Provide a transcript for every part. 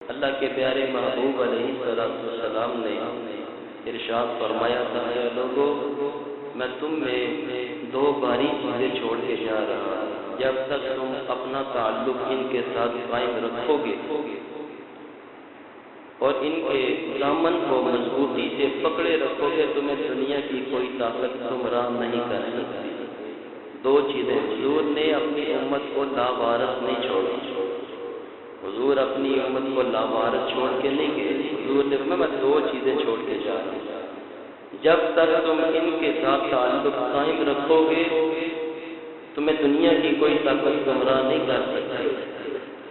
اللہ کے پیارے محبوب علیہ السلام نے ارشاد فرمایا تھا، اے لوگو میں تم میں دو بھاری چیزیں چھوڑ کے جا رہا ہوں، جب تک تم اپنا تعلق ان کے ساتھ قائم رکھو گے اور ان کے دامن کو مضبوطی سے پکڑے رکھو گے، تمہیں دنیا کی کوئی طاقت گمراہ نہیں کر سکتی۔ دو چیزیں حضور نے اپنی امت کو لاوارث نہیں چھوڑی، حضور اپنی امت کو لاوارث چھوڑ کے نہیں گئے، حضور نے فرمایا میں دو چیزیں چھوڑ کے جا رہا ہوں، جب تک تم ان کے ساتھ تعلق قائم رکھو گے تمہیں دنیا کی کوئی طاقت گمراہ نہیں کر سکتی۔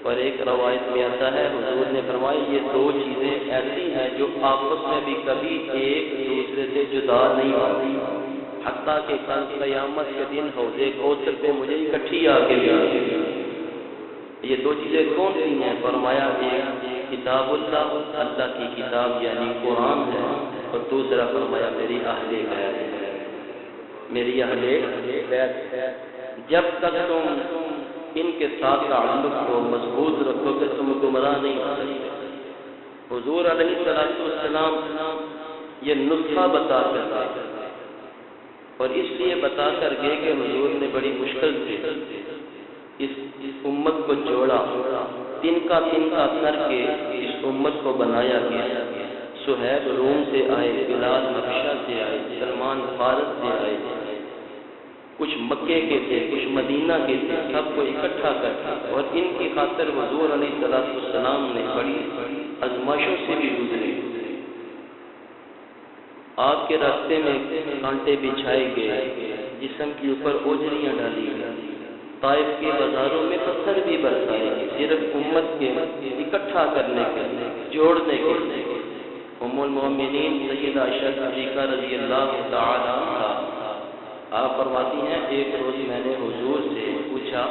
اور ایک روایت میں آتا ہے حضور نے فرمایا یہ دو چیزیں ایسی ہیں جو آپس میں بھی کبھی ایک دوسرے سے جدا نہیں ہوتی، حتیٰ کہ کل قیامت کے دن حوض کوثر پہ مجھے اکٹھی آ کے ملیں۔ یہ دو چیزیں کون سی ہیں؟ فرمایا ایک کتاب اللہ، اللہ کی کتاب یعنی قرآن ہے، اور دوسرا فرمایا میری اہل بیت ہے، میری اہل بیت ہے۔ جب تک تم ان کے ساتھ تعلق کو مضبوط رکھو گے تم گمراہ نہیں ہو سکتے۔ حضور علیہ السلام یہ نسخہ بتا کر گئے، اور اس لیے بتا کر گئے کہ حضور نے بڑی مشکل سے اس امت کو جوڑا، تنکا تنکا کر کے اس امت کو بنایا گیا۔ سہیب روم سے آئے، بلال حبشہ سے آئے، سلمان فارس سے آئے، کچھ مکے کے تھے، کچھ مدینہ کے تھے، سب کو اکٹھا کر کے، اور ان کی خاطر حضور علیہ السلام نے بڑی آزمائشوں سے بھی گزرے۔ آپ کے راستے میں کانٹے بچھائے گئے، جسم کے اوپر اوجریاں ڈالی گئی، طائف کے بازاروں میں پتھر بھی برسائے گئے، صرف امت کے اکٹھا کرنے کے لیے، جوڑنے کے لیے۔ ام المؤمنین سیدہ عائشہ صدیقہ رضی اللہ تعالی عنہا آپ فرماتی ہیں ایک روز میں نے حضور سے پوچھا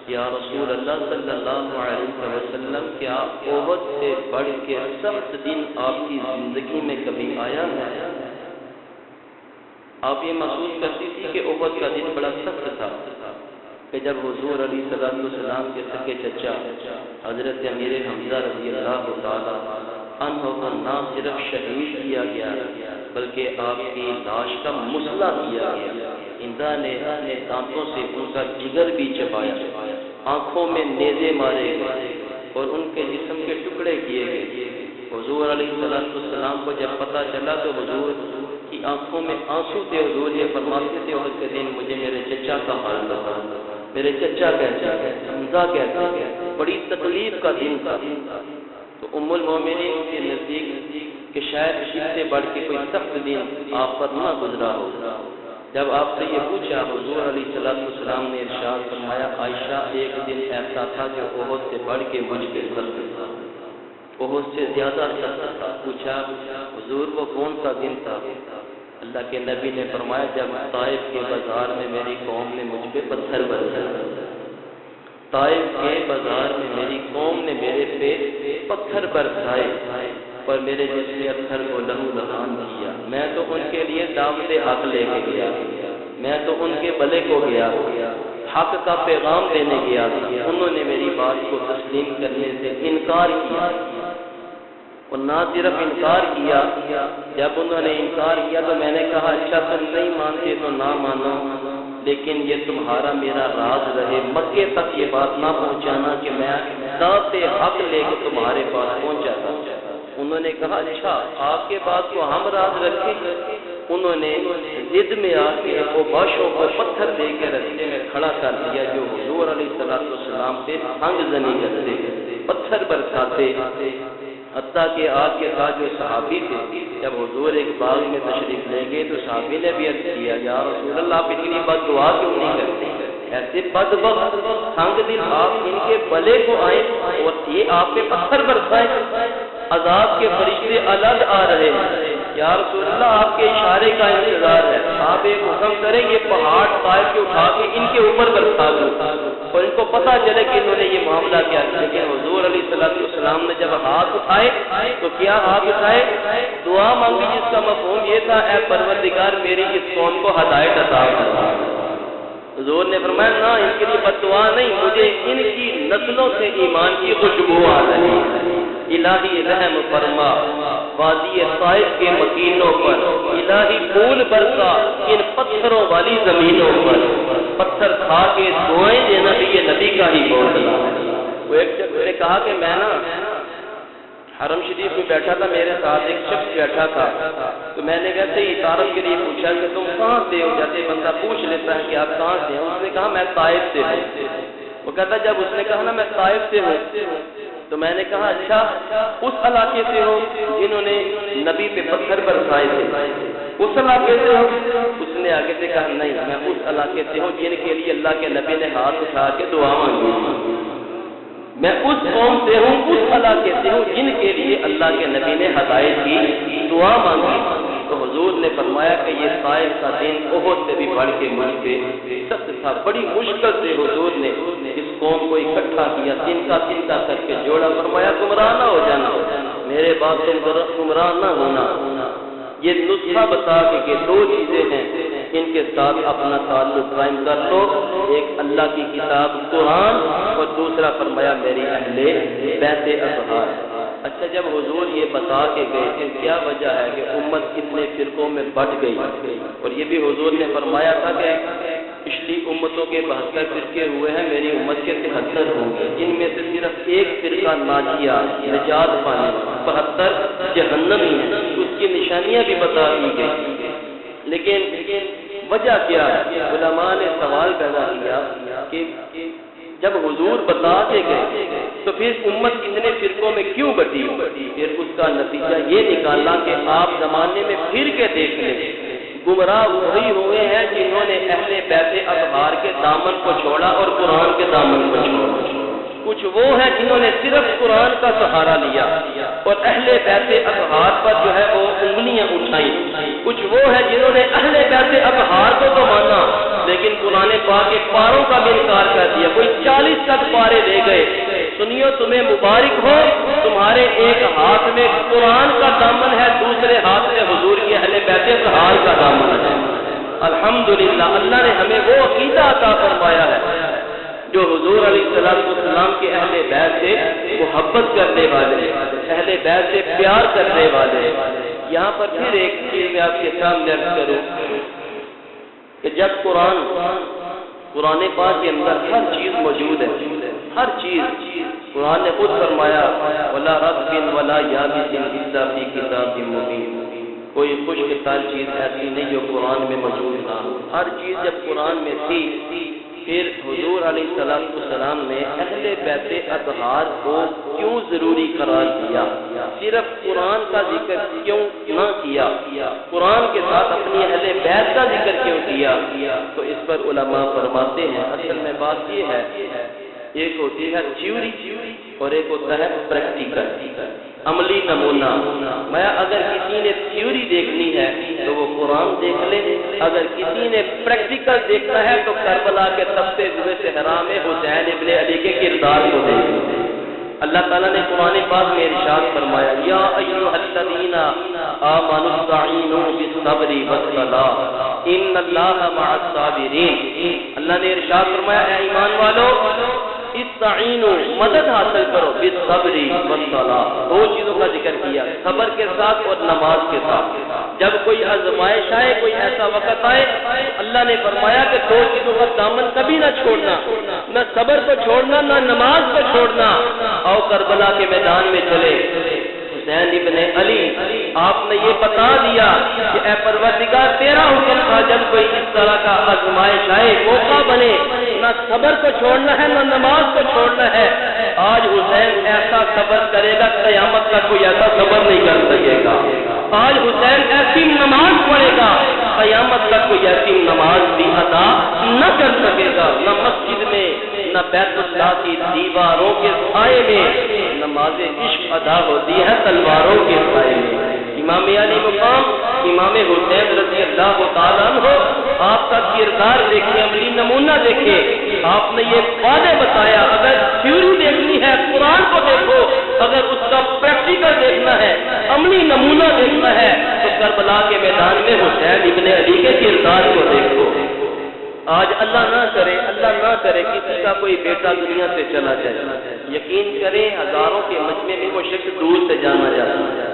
یا رسول اللہ صلی اللہ علیہ وسلم کیا احد سے بڑھ کے سخت دن آپ کی زندگی میں کبھی آیا ہے؟ آپ یہ محسوس کرتی تھی کہ احد کا دن بڑا سخت تھا کہ جب حضور علیہ السلام کے سکے چچا حضرت امیر حمزہ رضی اللہ تعالی عنہ کو نہ صرف شہید کیا گیا بلکہ آپ کی لاش کا مسئلہ کیا گیا، اندھا نے اپنے دانتوں سے ان کا جگر بھی چبایا، آنکھوں میں نیزے مارے گئے اور ان کے جسم کے ٹکڑے کیے گئے۔ حضور علیہ السلام کو جب پتہ چلا تو حضور کی آنکھوں میں آنسو تھے، حضور یہ فرماتے تھے اس کے دن مجھے میرے چچا کا حال بتا، میرے چچا کہتے ہیں، حمزہ کہتے ہیں، بڑی تکلیف کا دن تھا۔ تو ام المومنین کے نزدیک کہ شاید اس سے بڑھ کے کوئی سخت دن آپ پر نہ گزرا ہو۔ جب آپ سے یہ پوچھا حضور علیہ السلام نے ارشاد فرمایا عائشہ ایک دن ایسا تھا جو احد سے بڑھ کے مجھ پہ سخت تھا، احد سے زیادہ سخت تھا۔ پوچھا حضور وہ کون سا دن تھا؟ اللہ کے نبی نے فرمایا جب طائف کے بازار میں میری قوم نے مجھ پہ پتھر برسائے، طائف کے بازار میں میری قوم نے میرے پہ پتھر برسائے اور میرے جسم اطہر کو لہو لہان کیا، میں تو ان کے لیے دعوت حق لے کے گیا، میں تو ان کے بلے کو گیا، حق کا پیغام دینے گیا تھا، انہوں نے میری بات کو تسلیم کرنے سے انکار کیا، اور نہ صرف انکار کیا، جب انہوں نے انکار کیا تو میں نے کہا اچھا تم نہیں مانتے تو نہ مانو، لیکن یہ تمہارا میرا راز رہے، مکے تک یہ بات نہ پہنچانا کہ میں دعوت حق لے کے تمہارے پاس پہنچا تھا۔ انہوں نے کہا اچھا آپ کے بات کو ہم راز رکھیں۔ انہوں نے ضد میں آ کے اوباشوں کو پتھر دے کے رستے میں کھڑا کر دیا جو حضور علیہ السلام پہ ہنگ زنی کرتے، پتھر برساتے، حتیٰ کہ آپ کے ساتھ جو صحابی تھے جب حضور ایک باغ میں تشریف لے گئے تو صحابی نے بھی عرض کیا یا رسول اللہ آپ اتنی بد دعا کیوں نہیں کرتے؟ ایسے بدبخت تنگ دل آپ ان کے بلے کو آئے اور یہ آپ پہ پتھر برسائے، عذاب کے فرشتے الگ آ رہے ہیں، یا رسول اللہ آپ کے اشارے کا انتظار ہے، آپ ایک حکم کریں یہ پہاڑ طائف کے اٹھا کے ان کے اوپر برسا دو اور ان کو پتہ چلے کہ انہوں نے یہ معاملہ کیا کیا۔ لیکن حضور علیہ السلام نے جب ہاتھ اٹھائے تو کیا ہاتھ اٹھائے؟ دعا مانگی جس کا مفہوم یہ تھا اے پروردگار میری اس قوم کو ہدایت عطا فرما۔ حضور نے فرمایا نہ ان کے لیے بد دعا نہیں، مجھے ان کی نسلوں سے ایمان کی خوشبو آ رہی ہے۔ الہی رحم فرما وادی طائف کے مکینوں پر، الہی پھول برسا ان پتھروں والی زمینوں پر، پتھر کھا کے دعائیں دینا بھی یہ نبی کا ہی معاملہ ہے۔ وہ ایک جگہ نے کہا کہ میں نا حرم شریف میں بیٹھا تھا، میرے ساتھ ایک شخص بیٹھا تھا، تو میں نے ویسے ہی تعارف کے لیے پوچھا کہ تم کہاں سے ہو، جیسے بندہ پوچھ لیتا ہے کہ آپ کہاں سے ہو، اس نے کہا میں طائف سے ہوں۔ وہ کہتا جب اس نے کہا نا میں طائف سے ہوں، تو میں نے کہا اچھا اس علاقے سے ہو جنہوں نے نبی پہ پتھر برسائے تھے، اس علاقے سے ہو؟ اس نے آگے سے کہا نہیں، میں اس علاقے سے ہوں جن کے لیے اللہ کے نبی نے ہاتھ اٹھا کے دعا مانگی، میں اس قوم سے ہوں، اس علاقے سے ہوں جن کے لیے اللہ کے نبی نے ہدایت کی دعا مانگی۔ تو حضور نے فرمایا کہ یہ طائف کا دن احد سے بھی بڑھ کے مجھ پہ سخت تھا، بڑی مشکل سے حضور نے اس قوم کو اکٹھا کیا، تنکا تنکا کر کے جوڑا، فرمایا گمراہ نہ ہو جانا، میرے بعد تم گمراہ نہ ہونا۔ یہ نسخہ بتا کے کہ دو چیزیں ہیں ان کے ساتھ اپنا تعلق قائم کر لو، ایک اللہ کی کتاب قرآن اور دوسرا فرمایا میری اہل بیت اطہار۔ اچھا جب حضور یہ بتا کے گئے کہ کیا وجہ ہے کہ امت کتنے فرقوں میں بٹ گئی، اور یہ بھی حضور نے فرمایا تھا کہ پچھلی امتوں کے 72 فرقے ہوئے ہیں، میری امت کے 73 ہوں گے، جن میں سے صرف ایک فرقہ ناجیہ نجات پانے، 72 جہنمی ہیں، اس کی نشانیاں بھی بتا دی گئی۔ لیکن وجہ کیا ہے؟ علماء نے سوال پیدا کیا کہ جب حضور بتا کے گئے تو پھر امت اتنے فرقوں میں کیوں بٹی؟ پھر اس کا نتیجہ یہ نکالا کہ آپ زمانے میں پھر کے دیکھ لیں، گمراہ وہی ہوئے ہیں جنہوں نے اہل بیت اطہار کے دامن کو چھوڑا اور قرآن کے دامن کو چھوڑا۔ کچھ وہ ہیں جنہوں نے صرف قرآن کا سہارا لیا اور اہل بیت اطہار پر جو ہے وہ انگلیاں اٹھائیں، کچھ وہ ہیں جنہوں نے اہل بیت اطہار کو تو مانا لیکن قرآن پاک کے پاروں کا بھی انکار کر دیا، کوئی 40 تک پارے لے گئے۔ سنیو تمہیں مبارک ہو، تمہارے ایک ہاتھ میں قرآن کا دامن ہے، دوسرے ہاتھ میں حضور کی اہل بیت اطہار کا دامن ہے۔ الحمدللہ اللہ نے ہمیں وہ عقیدہ عطا فرمایا ہے جو حضور علیہ السلام کے اہل بیت سے محبت کرنے والے، اہل بیت سے پیار کرنے والے۔ یہاں پر پھر ایک چیز میں آپ کے سامنے عرض کروں کہ جب قرآن پاک کے اندر ہر چیز موجود ہے، ہر چیز، قرآن نے خود فرمایا وَلَا رَطْبٍ وَلَا يَابِسٍ إِلَّا فِي كِتَابٍ مُبِينٍ، کوئی خشک سال چیز ایسی نہیں جو قرآن میں موجود نہ ہو، ہر چیز جب قرآن میں تھی۔ پھر حضور علیہ السلام نے اہل بیت اطہار کو کیوں ضروری قرار دیا؟ صرف قرآن کا ذکر کیوں نہ کیا؟ قرآن کے ساتھ اپنی اہل بیت کا ذکر کیوں کیا؟ تو اس پر علماء فرماتے ہیں اصل میں بات یہ ہے، ایک ہوتی ہے تھیوری اور ایک ہوتا ہے پریکٹیکل، عملی نمونہ۔ میں اگر کسی نے تھیوری دیکھنی ہے تو وہ قرآن دیکھ لے، اگر کسی نے پریکٹیکل دیکھنا ہے تو کربلا کے تپتے ہوئے صحرا میں حسین ابن علی کے کردار کو دیکھ لے۔ اللہ تعالیٰ نے قرآن پاک میں ارشاد فرمایا یا ایھا الذین آمنوا استعینوا بالصبر والصلاۃ ان اللہ مع الصابرین۔ اللہ نے ارشاد فرمایا اے ایمان والو استعینوا، مدد حاصل کرو، بالصبر والصلاۃ، دو چیزوں کا ذکر کیا، صبر کے ساتھ اور نماز کے ساتھ۔ جب کوئی آزمائش آئے، کوئی ایسا وقت آئے، اللہ نے فرمایا کہ دو چیزوں کا دامن کبھی نہ چھوڑنا، نہ صبر کو چھوڑنا نہ نماز کو چھوڑنا۔ آؤ کربلا کے میدان میں چلے، حسین ابن علی آپ نے یہ بتا دیا کہ اے پروردگار تیرا حکم تھا جب کوئی اس طرح کا آزمائش آئے، موقع بنے، نہ صبر کو چھوڑنا ہے نہ نماز کو چھوڑنا ہے۔ آج حسین ایسا صبر کرے گا قیامت کا کوئی ایسا صبر نہیں کر سکے گا۔ آج حسین ایسی نماز پڑھے گا قیامت کا کوئی ایسی نماز بھی ادا نہ کر سکے گا۔ نہ مسجد میں نہ بیت اللہ کی دیواروں کے سائے میں نماز عشق ادا ہوتی ہے تلواروں کے سائے میں۔ امام علی مقام امام حسین رضی اللہ تعالیٰ عنہ، آپ کا کردار دیکھیں، عملی نمونہ دیکھیں۔ آپ نے یہ واضح بتایا اگر تھیوری دیکھنی ہے قرآن کو دیکھو، اگر اس کا پریکٹیکل دیکھنا ہے، عملی نمونہ دیکھنا ہے تو کربلا کے میدان میں حسین ابن علی کے کردار کو دیکھو۔ آج اللہ نہ کرے کسی کا کوئی بیٹا دنیا سے چلا جائے، یقین کریں ہزاروں کے مجمع میں وہ شخص دور سے جانا جاتا ہے،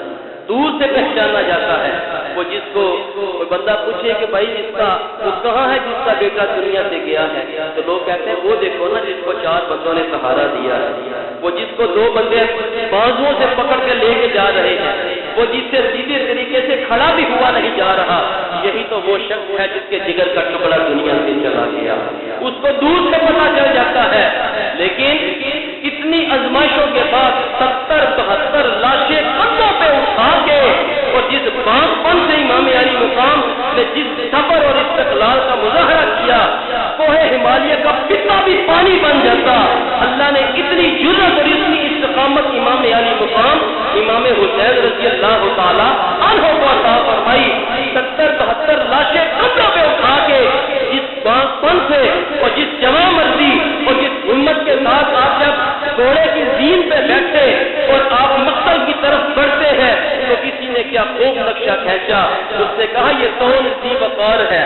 دور سے پہچانا جاتا ہے۔ وہ جس کو کوئی بندہ پوچھے کہ بھائی وہ کہاں ہے جس کا بیٹا دنیا سے گیا ہے، تو لوگ کہتے ہیں وہ دیکھو نا جس کو 4 بندوں نے سہارا دیا ہے، وہ جس کو 2 بندے بازوؤں سے پکڑ کے لے کے جا رہے ہیں، وہ جس سے سیدھے طریقے سے کھڑا بھی ہوا نہیں جا رہا، یہی تو وہ شخص ہے جس کے جگر کا ٹکڑا دنیا سے چلا گیا۔ اس کو دور سے پتہ چل جاتا ہے، لیکن اتنی آزمائشوں کے بعد 70-72 لاشیں کندھوں پہ اٹھا کے اور جس بانپن سے امام علی مقام نے جس صبر اور استقلال کا مظاہرہ کیا، کوہ ہمالیہ کا پتا بھی پانی بن جاتا۔ اللہ نے اتنی جرأت اور اتنی استقامت امام علی مقام امام حسین رضی اللہ تعالی عنہ کو عطا فرمائی۔ 70-72 لاشیں کندھوں پہ اٹھا کے جس بانپن سے اور جس جواں مرضی اور جس ہمت کے ساتھ آپ جب گھوڑے کی زین پہ بیٹھے اور آپ مقتل کی طرف بڑھتے ہیں تو کسی نے کیا خوب نقشہ کھینچا، اس نے کہا یہ کون ذی وقار ہے،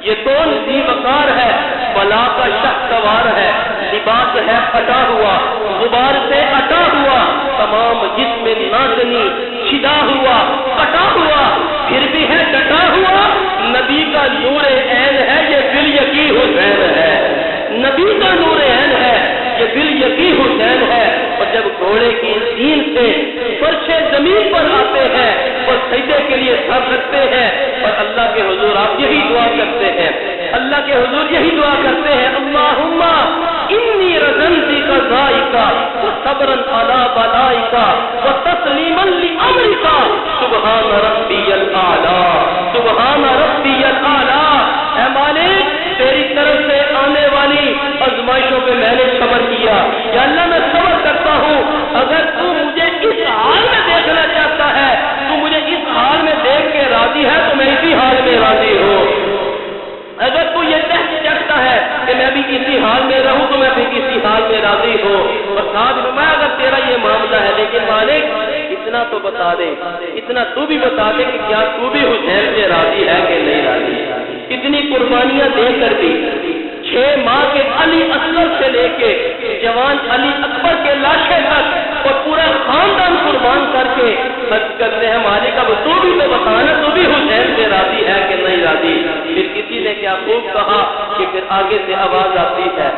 یہ کون ذی وقار ہے، بلا کا شخ سوار ہے، لباس ہے پھٹا ہوا، غبار سے اٹا ہوا، تمام جسم نازنی چھدا ہوا، کٹا ہوا، پھر بھی ہے ڈٹا ہوا، نبی کا نور عین ہے یہ بالیقین حسین ہے، نبی کا نور عین ہے یہ بالیقین حسین ہے۔ اور جب گھوڑے کی زین سے فرش زمین پر آتے ہیں اور سجدے کے لیے سر رکھتے ہیں اور اللہ کے حضور آپ یہی دعا کرتے ہیں، اللہ کے حضور یہی دعا کرتے ہیں، اللہم انی رضنتک ذائقہ وصبرا علی بلائک وتسلیما لامرک سبحان ربی الاعلی، سبحان ربی الاعلی۔ اے مالک تیری طرف سے آنے والی آزمائشوں پہ میں نے صبر کیا، یا اللہ میں صبر کرتا ہوں، اگر تو مجھے اس حال میں دیکھنا چاہتا ہے، تو مجھے اس حال میں دیکھ کے راضی ہے تو میں اسی حال میں راضی ہوں، اگر تو یہ چاہتا ہے کہ میں بھی کسی حال میں رہوں تو میں بھی کسی حال میں راضی ہوں، اور ساتھ میں اگر تیرا یہ معاملہ ہے، لیکن مالک اتنا تو بتا دے، اتنا تو بھی بتا دے کہ کیا تو بھی حسین سے راضی ہے کہ نہیں راضی۔ اتنی قربانیاں دے کر بھی 6 ماہ کے علی اصغر سے لے کے جوان علی اکبر کے لاشیں تک اور پورا خاندان قربان کر کے خرچ کرتے ہیں، مالک اب تو بھی تو بتانا تو بھی حسین سے راضی ہے کہ نہیں راضی۔ پھر کسی نے کیا خوب کہا کہ پھر آگے سے آواز آتی ہے،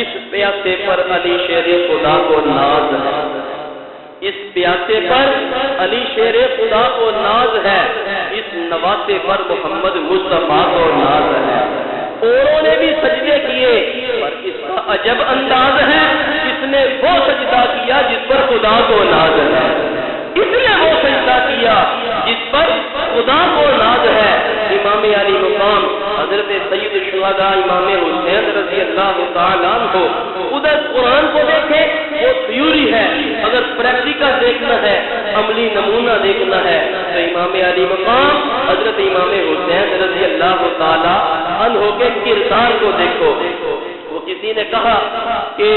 اس پیاسے پر علی شیر خدا کو ناز ہے، اس پیاسے پر علی شیر خدا کو ناز ہے، اس نواسے پر محمد مصطفیٰ کو ناز ہے۔ اوروں نے بھی سجدے کیے پر اس کا عجب انداز ہے، اس نے وہ سجدہ کیا جس پر خدا کو ناز ہے، اس نے وہ سجدہ کیا جس پر خدا کو ناز ہے۔ امام علی مقام حضرت سید الشہداء امام حسین رضی اللہ تعالیٰ عنہ ادھر قرآن کو دیکھیں وہ تھیوری ہے، اگر پریکٹیکل دیکھنا ہے، عملی نمونہ دیکھنا ہے تو امام علی مقام حضرت امام حسین رضی اللہ تعالیٰ عنہ کے کردار کو دیکھو۔ وہ کسی نے کہا کہ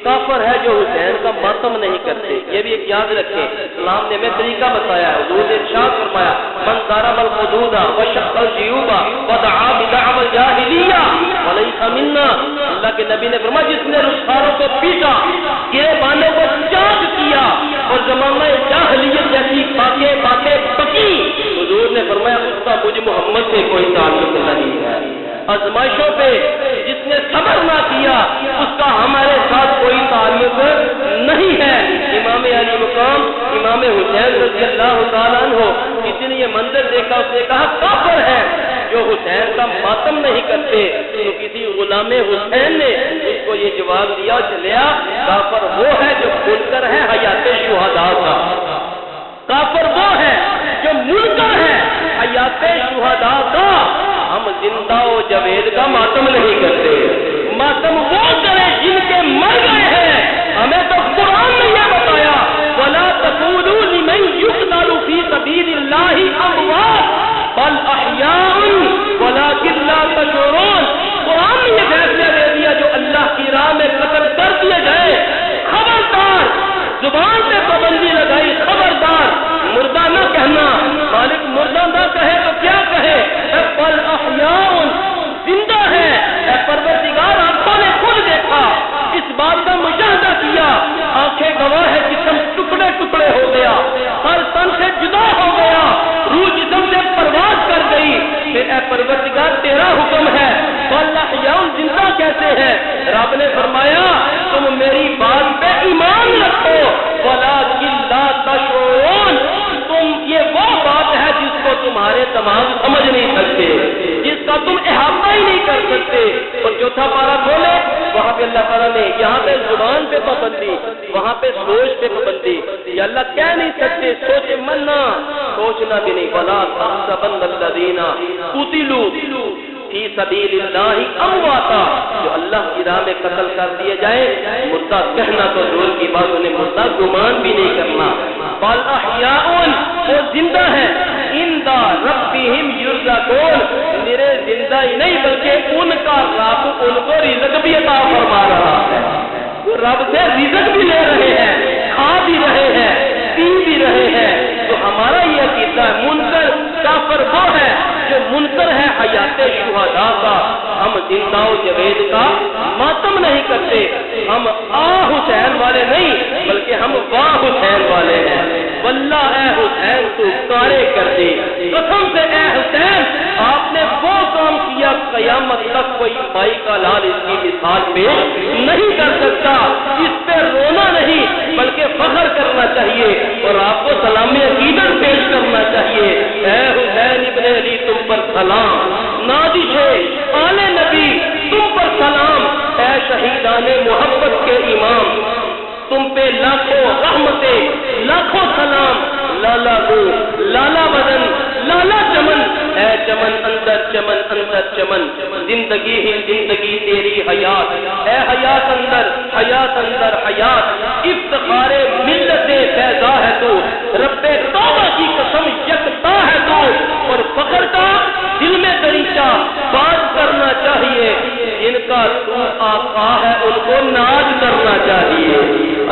کافر ہے جو حسین کا ماتم نہیں کرتے، یہ بھی ایک یاد رکھیں، اسلام نے ہمیں طریقہ بتایا، حضور نے ارشاد فرمایا من ضرب الحدود وشق الجیوب ودعا بدعوى الجاہلیہ وليس منا، اللہ کے نبی نے فرمایا جس نے رخساروں کو پیٹا، گریبانوں کو چاک کیا اور زمانہ جاہلیت جیسی باتیں بکی، حضور نے فرمایا اس کا مجھ محمد سے کوئی تعلق نہیں ہے۔ آزمائشوں پہ جس نے صبر نہ کیا اس کا ہمارے ساتھ کوئی تعلق نہیں ہے۔ امام علی مقام امام حسین رضی اللہ تعالیٰ عنہ کسی نے یہ منظر دیکھا، اس نے کہا کافر ہے جو حسین کا ماتم نہیں کرتے، تو کسی غلام حسین نے اس کو یہ جواب دیا چلیا کافر وہ ہے جو منکر ہے حیات شہداء کا، کافر وہ ہے جو منکر ہے حیات شہداء کا، ہم زندہ و جاوید کا ماتم نہیں کرتے، ماتم وہ کرے جن کے مر گئے ہیں، ہمیں تو قرآن نے یہ بتایا وَلَا تَقُولُوا لِمَن يُقْتَلُ فِي سَبِيلِ اللَّهِ أَمْوَاتٌ بَلْ أَحْيَاءٌ وَلَكِن لَّا تَشْعُرُونَ۔ قرآن نے یہ فیصلہ دے دیا جو اللہ کی راہ میں قتل کر دیے گئے، خبردار زبان گواہ ہے جسم ٹکڑے ٹکڑے ہو گیا، سر تن سے جدا ہو گیا، روح جسم سے پرواز کر گئی، پھر اے پروردگار تیرا حکم ہے فَالْأَحْيَاءُ زندہ کیسے ہے؟ رب نے فرمایا تم میری بات پہ ایمان رکھو وَلَٰكِن لَا تَشْعُرُونَ، یہ وہ بات ہے جس کو تمہارے دماغ سمجھ نہیں سکتے، جس کا تم احاطہ ہی نہیں کر سکتے۔ اور چوتھا پارہ کھولے، وہاں پہ اللہ تعالیٰ نے یہاں پہ زبان پہ پابندی، وہاں پہ سوچ پہ پابندی، یہ اللہ کہہ نہیں سکتے، سوچ مننا، سوچنا بھی نہیں۔ وَلَا تَحْسَبَنَّ الَّذِينَ قُتِلُوا فی سبیل اللہ امواتا، جو اللہ کی راہ میں قتل کر دیے جائیں، مردہ کہنا تو دور کی بات، انہیں مردہ گمان بھی نہیں کرنا۔ بل احیاء، وہ زندہ ہے، عند ربہم یرزقون، میرے زندہ ہی نہیں بلکہ ان کا رب ان کو رزق بھی عطا فرما رہا ہے، وہ رب سے رزق بھی لے رہے ہیں، کھا بھی رہے ہیں، پی بھی رہے ہیں۔ تو ہمارا یہ عقیدہ ہے، منکر کافر وہ ہے جو منکر ہے حیات شہداء کا، ہم زندہ و جاوید کا ماتم نہیں کرتے، ہم حسین والے نہیں بلکہ ہم واہ حسین والے ہیں۔ واللہ اے حسین تو کارے کر دے، قسم سے اے حسین آپ نے وہ کام کیا قیامت تک کوئی بھائی کا لال اس کی مثال پیش نہیں کر سکتا، اس پہ رونا نہیں بلکہ فخر کرنا چاہیے اور آپ کو سلامی عقیدت پیش کرنا چاہیے۔ اے حسین ابن علی تم پر سلام، نادش آل نبی تم پر سلام، اے شہیدان محبت کے امام تم پہ لاکھوں رحمتیں، لاکھوں سلام۔ لالا گو، لالا بدن، لالا چمن، اے چمن اندر چمن اندر چمن، زندگی ہی زندگی تیری حیات، اے حیات اندر حیات اندر حیات، افتخار ملت فیضا ہے تو، رب توبہ کی قسم یکتا ہے تو، اور فخر کا دل میں دریچہ بات کرنا چاہیے، جن کا تو آقا ہے ان کو ناز کرنا چاہیے۔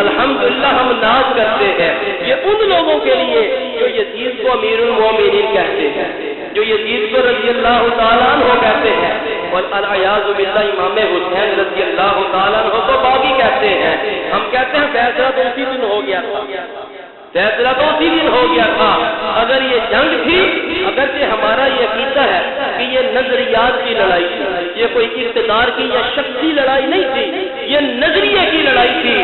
الحمدللہ ہم ناز کرتے ہیں، یہ ان لوگوں کے لیے جو یزید کو امیر المومنین کہتے ہیں، جو یزید کو رضی اللہ تعالیٰ عنہ کہتے ہیں، اور العیاذ باللہ امام حسین رضی اللہ تعالیٰ عنہ کو باغی کہتے ہیں۔ ہم کہتے ہیں فیصلہ تو اسی دن ہو گیا تھا، فیصلہ تو اسی دن ہو گیا تھا۔ اگر یہ جنگ تھی، اگرچہ ہمارا یہ عقیدہ ہے کہ یہ نظریات کی لڑائی تھی، یہ کوئی اقتدار کی یا شخصی لڑائی نہیں تھی، یہ نظریے کی لڑائی تھی۔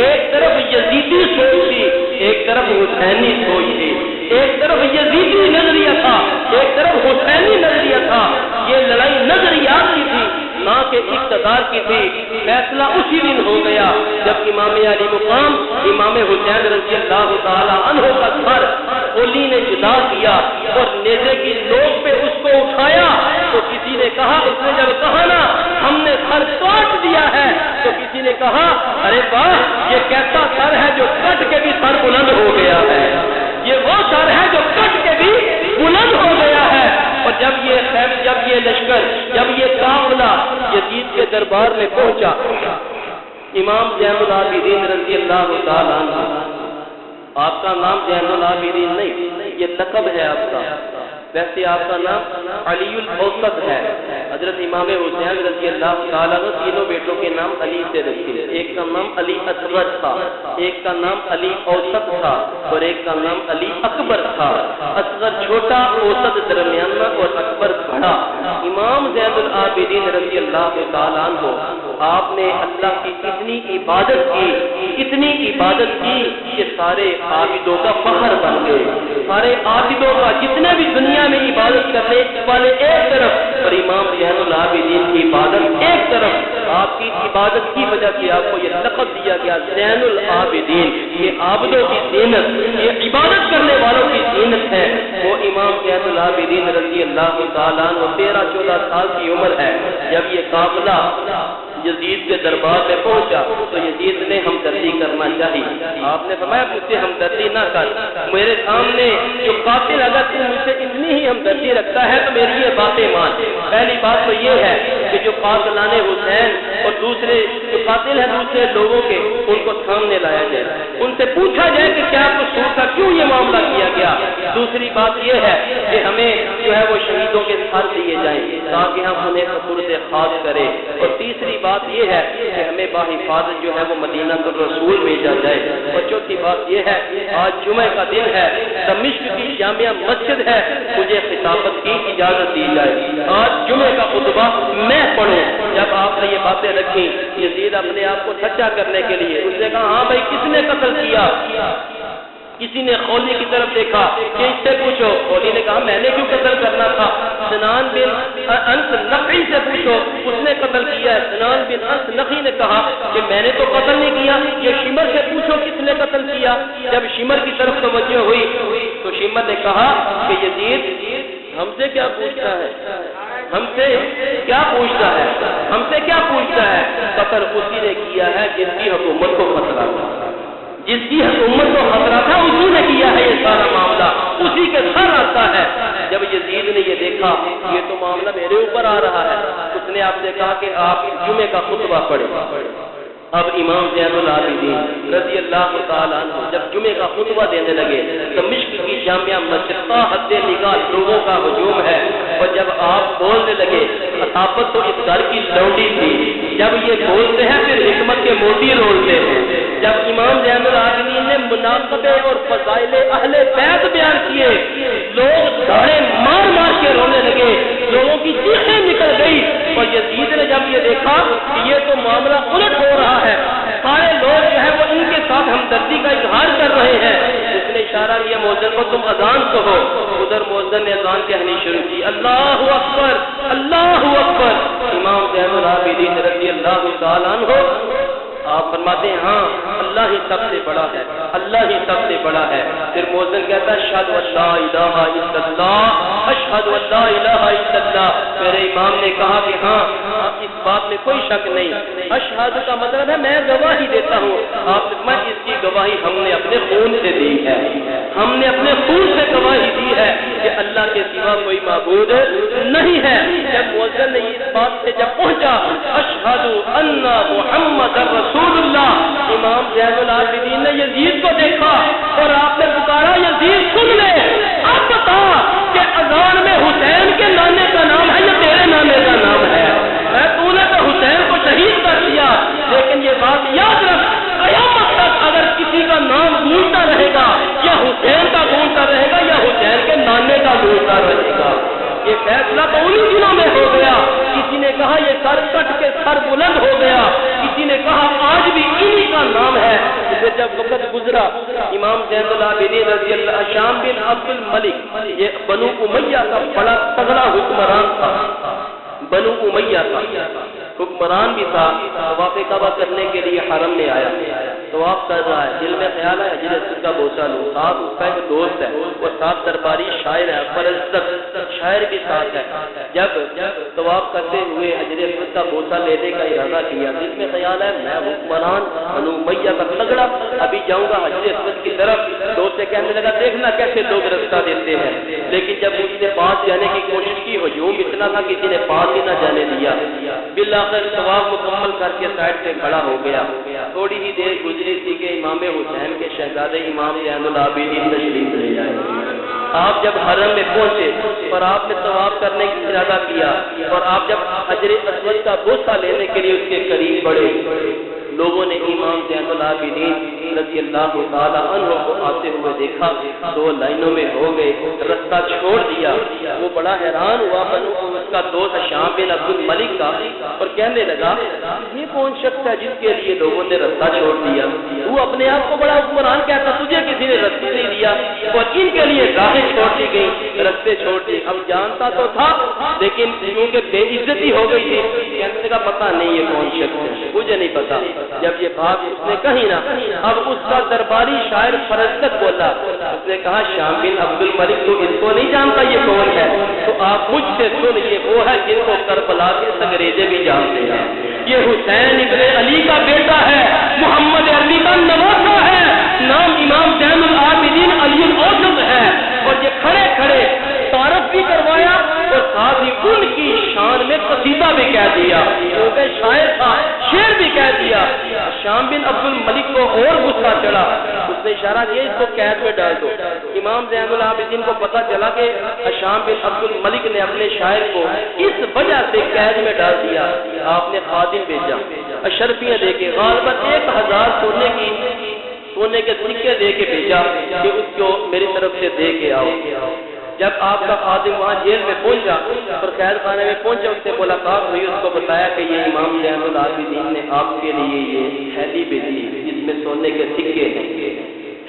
ایک طرف یزیدی سوچ تھی، ایک طرف حسینی سوچ تھی، ایک طرف یزیدی نظریہ تھا، ایک طرف حسینی نظریہ تھا۔ یہ لڑائی نظریات کی تھی نہ کہ اقتدار کی تھی۔ فیصلہ اسی دن ہو گیا جب امام علی مقام امام حسین رضی اللہ تعالی عنہ کا سر ہولی نے جدا کیا اور نیزے کی نوک پہ اس کو اٹھایا تو کسی نے کہا، اس نے جب کہا نا ہم نے سر کاٹ دیا ہے تو کسی نے کہا ارے واہ یہ کیسا سر ہے جو کٹ کے بھی سر بلند ہو گیا ہے، یہ وہ سر ہے جو کٹ کے بھی بلند ہو گیا ہے۔ اور جب یہ لشکر، جب یہ قافلہ یزید کے دربار میں پہنچا، امام زین العابدین رضی اللہ تعالیٰ عنہ، آپ کا نام زین العابدین نہیں، یہ لقب ہے آپ کا، ویسے آپ کا نام علی الاوسط ہے۔ حضرت امام حسین رضی اللہ تعالیٰ عنہ تینوں بیٹوں کے نام علی سے رکھے، ایک کا نام علی اصغر تھا، ایک کا نام علی اوسط تھا اور ایک کا نام علی اکبر تھا۔ اصغر چھوٹا، اوسط درمیانہ اور اکبر بڑا۔ امام زین العابدین رضی اللہ تعالیٰ عنہ آپ نے اللہ کی اتنی عبادت کی، اتنی عبادت کی کہ سارے عابدوں کا فخر بن گئے، سارے عابدوں کا، جتنے بھی دنیا میں عبادت کرنے والے ایک طرف اور امام زین العابدین کی عبادت ایک طرف۔ آپ کی عبادت کی وجہ سے آپ کو یہ لقب دیا گیا زین العابدین، یہ عابدوں کی زینت، یہ عبادت کرنے والوں کی زینت ہے۔ وہ امام زین العابدین رضی اللہ تعالیٰ عنہ 13-14 سال کی عمر ہے جب یہ قافلہ یزید کے دربار میں پہنچا تو یزید نے ہمدردی کرنا چاہی۔ آپ نے فرمایا مجھ سے ہمدردی نہ کر، میرے سامنے جو قاتل اگر تو مجھ سے اتنی ہی ہمدردی رکھتا ہے تو میری یہ باتیں مان۔ پہلی بات تو یہ ہے کہ جو قاتلان حسین اور دوسرے جو قاتل ہیں دوسرے لوگوں کے، ان کو سامنے لایا جائے، ان سے پوچھا جائے کہ کیا قصور تھا، کیوں یہ معاملہ کیا گیا۔ دوسری بات یہ ہے کہ ہمیں جو ہے وہ شہیدوں کے سر دیے جائیں تاکہ ہم انہیں سپرد خاص کریں. اور تیسری بات یہ ہے کہ ہمیں باحفاظت جو ہے وہ مدینہ الرسول بھیجا جائے. اور چوتھی بات یہ ہے آج جمعہ کا دن ہے, دمشق کی جامعہ مسجد ہے, مجھے خطابت کی اجازت دی جائے. آج جمعہ کا خطبہ میں پڑھوں. جب آپ نے یہ باتیں رکھی یزید اپنے آپ کو سچا کرنے کے لیے اس نے کہا ہاں بھائی کس نے قتل کیا؟ کسی نے خولی کی طرف دیکھا کہ اس سے پوچھو. خولی نے کہا میں نے کیوں قتل کرنا تھا؟ سنان بن انس نقی سے پوچھو اس نے قتل کیا ہے. سنان بن انس نقی نے کہا کہ میں نے تو قتل نہیں کیا. یہ شمر سے پوچھو کس نے قتل کیا. جب شمر کی طرف توجہ ہوئی تو شمر نے کہا کہ یزید ہم سے کیا پوچھتا ہے, ہم سے کیا پوچھتا ہے, ہم سے کیا پوچھتا ہے. قتل اسی نے کیا ہے جس کی حکومت کو خطرہ تھا, جس کی حکومت کو خطرہ تھا اسی نے کیا ہے. یہ سارا معاملہ اسی کے سر آتا ہے. جب یزید نے یہ دیکھا یہ تو معاملہ میرے اوپر آ رہا ہے, اس نے آپ سے کہا کہ آپ جمعے کا خطبہ پڑھیں. اب امام زین العابدین رضی اللہ تعالیٰ عنہ جب جمعے کا خطبہ دینے لگے دمشق کی جامعہ مسجد کا حد نگاہ لوگوں کا ہجوم ہے, اور جب آپ بولنے لگے خطابت تو اس گھر کی لونڈی تھی. جب یہ بولتے ہیں پھر حکمت کے موتی رولتے ہیں. جب امام زین العابدین نے مناقبے اور فضائل اہل بیت بیان کیے لوگ دھاڑے مار مار کے رونے لگے, لوگوں کی چیخیں نکل گئی. اور یزید نے جب یہ دیکھا کہ یہ تو معاملہ الٹ ہو رہا ہے, سارے لوگ جو ہے وہ ان کے ساتھ ہمدردی کا اظہار کر رہے ہیں, اس نے اشارہ کیا مؤذن کو تم اذان کہو. ادھر مؤذن نے اذان کہنی شروع کی, اللہ اکبر اللہ اکبر. امام زین العابدین رضی اللہ تعالیٰ عنہ آپ فرماتے ہیں ہاں اللہ ہی سب سے بڑا ہے, اللہ ہی سب سے بڑا ہے. پھر مؤذن کہتا ہے اشہد ان لا الہ الا اللہ, اشہد ان لا الہ الا اللہ. میرے امام نے کہا کہ ہاں اس بات میں کوئی شک نہیں, اشہد کا مطلب ہے میں گواہی دیتا ہوں. آپ میں اس کی گواہی ہم نے اپنے خون سے دی ہے, ہم نے اپنے خون سے گواہی دی ہے کہ اللہ کے سوا کوئی معبود نہیں ہے. جب مؤذن نے اس بات سے جب پہنچا اشہد ان محمد رسول اللہ, امام زین العابدین نے یزید کو دیکھا اور آپ نے پکارا یزید سن لے, اب بتا کہ اذان میں حسین کے نانے کا نام ہے یا تیرے نانے کا نام ہے؟ تو نے تو حسین کو شہید کر دیا, لیکن یہ بات یاد رکھ قیامت تک اگر کسی کا نام گونجتا رہے گا یا حسین کا گونجتا رہے گا یا حسین کے نانے کا گونجتا رہے گا. یہ فیصلہ تو انہی دنوں میں ہو گیا. کسی نے کہا یہ سر کٹ کے سر بلند ہو گیا, کسی نے کہا آج بھی انہی کا نام ہے. پھر جب وقت گزرا امام زین العابدین رضی اللہ شام بن عبد الملک یہ بنو امیہ کا بڑا تگڑا حکمران تھا, بنو امیہ کا حکمران بھی تھا. طواف کعبہ کرنے کے لیے حرم میں آیا, طواف کر رہا ہے, دل میں خیال ہے حجر اسود کا بوسہ لوں. ساتھ اس کا ایک دوست ہے, وہ ساتھ درباری شاعر ہے, فرزدق شاعر بھی ساتھ ہے. جب طواف کرتے ہوئے حجر اسود کا بوسہ لینے کا ارادہ کیا, دل میں خیال ہے میں حکمران بنو امیہ کا تگڑا ابھی جاؤں گا حجر اسود کی طرف. دوست سے کہنے لگا دیکھنا کیسے لوگ رستہ دیتے ہیں, لیکن جب اس نے پاس جانے کی کوشش کی ہجوم اتنا تھا کسی نے پاس ہی نہ جانے دیا. بالآخر طواف مکمل کر کے سائڈ پہ کھڑا ہو گیا. تھوڑی ہی دیر گزری تھی کہ امام حسین کے شہزادے امام زین العابدین تشریف لے جائے. آپ جب حرم میں پہنچے اور آپ نے طواف کرنے کی ارادہ کیا اور آپ جب حجر اسود کا بوسہ لینے کے لیے اس کے قریب بڑھے, لوگوں نے امام زین العابدین رضی اللہ تعالی عنہ کو آتے ہوئے دیکھا, دو لائنوں میں ہو گئے, رستہ چھوڑ دیا. وہ بڑا حیران ہوا اس کا دوست شام بن عبد الملک کا, اور کہنے لگا یہ کون شخص ہے جس کے لیے لوگوں نے رستہ چھوڑ دیا؟ تو اپنے آپ کو بڑا حکمران کہتا, تجھے کسی نے رستے نہیں دیا اور ان کے لیے راہیں چھوڑ دی گئی, رستے چھوڑ دی. اب جانتا تو تھا لیکن کیونکہ بے عزتی ہو گئی تھی, کہنے کا پتہ نہیں یہ کون شخص ہے, مجھے نہیں پتا. جب یہ بات اس نے کہی نا, اب اس کا درباری شاعر فرزدق بولا, اس نے کہا شام بن عبد الملک تو اس کو نہیں جانتا یہ کون ہے, تو آپ مجھ سے سن, یہ وہ ہے جن کو کربلا کے سنگریزے بھی جانتے ہیں. یہ حسین ابن علی کا بیٹا ہے, محمد عربی کا نواسا ہے, نام امام زین العابدین علی الاوسط ہے. اور یہ کھڑے کھڑے تعارف بھی کروایا اور ساتھ ہی ان کی شان میں قصیدہ بھی کہہ دیا, کیونکہ شاعر تھا, شعر بھی کہہ دیا. ہشام بن عبد الملک کو اور غصہ چڑھا، اس نے اشارہ کیا اس کو قید میں ڈال دو۔ امام زین العابدین کو پتہ چلا کہ ہشام بن عبد الملک نے اپنے شاعر کو اس وجہ سے قید میں ڈال دیا، آپ نے خادم بھیجا، اشرفیاں دے کے غالباً 1000 سونے کے سکے دے کے بھیجا کہ اس کو میری طرف سے دے کے آؤ۔ جب آپ کا خادم وہاں جیل میں پہنچا اور قید خانے میں پہنچا، اس سے ملاقات ہوئی، اس کو بتایا کہ یہ امام زین العابدین نے آپ کے لیے یہ تھیلی بھیجی جس میں سونے کے سکے ہیں۔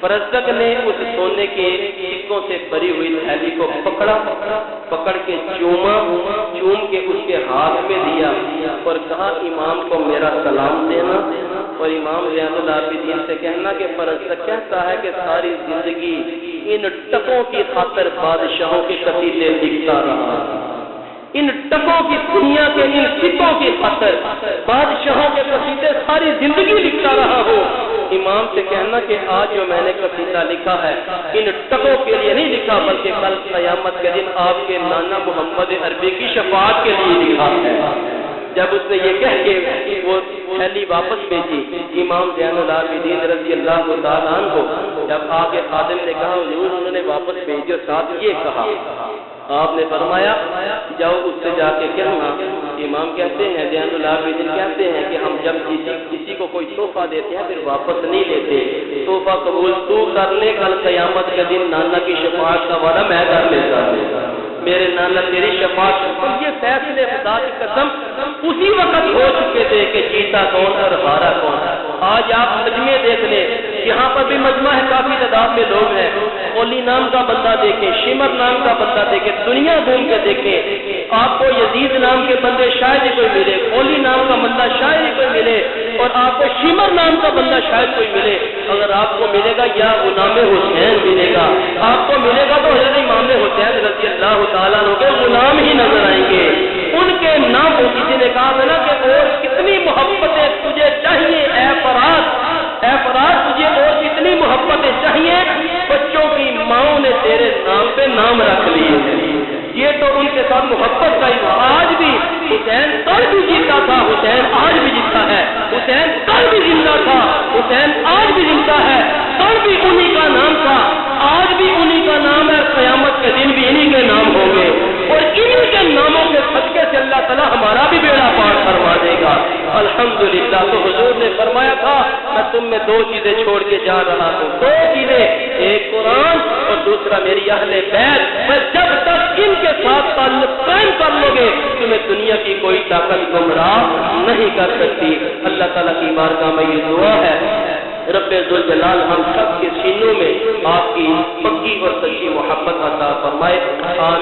فرزدق نے اس سونے کے سکوں سے بھری ہوئی تھیلی کو پکڑ کے چوم کے اس کے ہاتھ میں دیا اور کہا امام کو میرا سلام دینا اور امام زین العابدین سے کہنا کہ فرزدق کہتا ہے کہ ساری زندگی ان ٹکوں کی خاطر بادشاہوں کے قصیدے لکھتا رہا، ان ٹکوں کی دنیا کے ان سکوں کی خاطر بادشاہوں کے قصیدے ساری زندگی لکھتا رہا ہو۔ امام سے کہنا کہ آج جو میں نے قصیدہ لکھا ہے ان ٹکوں کے لیے نہیں لکھا بلکہ کل قیامت کے دن آپ کے نانا محمد عربی کی شفاعت کے لیے لکھا ہے۔ جب اس نے یہ کہہ کے وہ تھیلی واپس بھیجی، امام زین العابدین رضی اللہ تعالیٰ عنہ کو جب آگے خادم نے کہا حضور انہوں نے واپس بھیجی اور ساتھ یہ کہا، آپ نے فرمایا جاؤ اس سے جا کے کہنا، امام کہتے ہیں زین العابدین کہتے ہیں کہ ہم جب کسی کو کوئی تحفہ دیتے ہیں پھر واپس نہیں لیتے، تحفہ قبول تو کر لے، کل قیامت کے دن نانا کی شفاعت کا وعدہ میں کر لیتا ہوں، میرے نانا تیری شفاعت۔ اور یہ فیصلے خدا کی قسم اسی وقت ہو چکے تھے کہ جیتا کون اور ہارا کون۔ آج آپ مجمع دیکھ لیں، یہاں پر بھی مجمع ہے، کافی تعداد میں لوگ ہیں، اولی نام کا بندہ دیکھیں، شمر نام کا بندہ دیکھیں، دنیا گھوم کے دیکھیں، آپ کو یزید نام کے بندے شاید ہی کوئی ملے، اولی نام کا بندہ شاید ہی کوئی ملے، اور آپ کو شمر نام کا بندہ شاید کوئی ملے۔ اگر آپ کو ملے گا یا غلام حسین ملے گا، آپ کو ملے گا تو حضرت امام حسین رضی اللہ تعالیٰ عنہ کے غلام ہی نظر آئیں گے، ان کے نام کو کسی نے کہا تھا نا کہ اور کتنی محبتیں تجھے چاہیے اے فراز تجھے اور کتنی محبتیں چاہیے، بچوں کی ماؤں نے تیرے نام پہ نام رکھ لیے ہیں۔ یہ تو ان کے ساتھ محبت کا ہی تھا۔ آج بھی حسین کل بھی جیتا تھا، حسین آج بھی جیتا ہے، حسین کل بھی زندہ تھا، حسین آج بھی زندہ ہے، کل بھی انہی کا نام تھا، آج بھی انہی کا نام ہے، قیامت کے دن بھی انہی کے نام ہوں گے، اور انہی کے ناموں کے صدقے سے اللہ تعالیٰ ہمارا بھی بیڑا پار فرما دے گا الحمدللہ۔ تو حضور نے فرمایا تھا میں تم میں 2 چیزیں چھوڑ کے جا رہا ہوں، 2 چیزیں، ایک قرآن اور دوسرا میری اہل بیت، میں جب تک ان کے ساتھ تعلق قائم کر لو گے تمہیں دنیا کی کوئی طاقت گمراہ نہیں کر سکتی۔ اللہ تعالیٰ کی بارگاہ میں یہ دعا ہے رب ذوالجلال ہم سب کے سینوں میں آپ کی پکی اور سچی محبت عطا فرمائے، آمین۔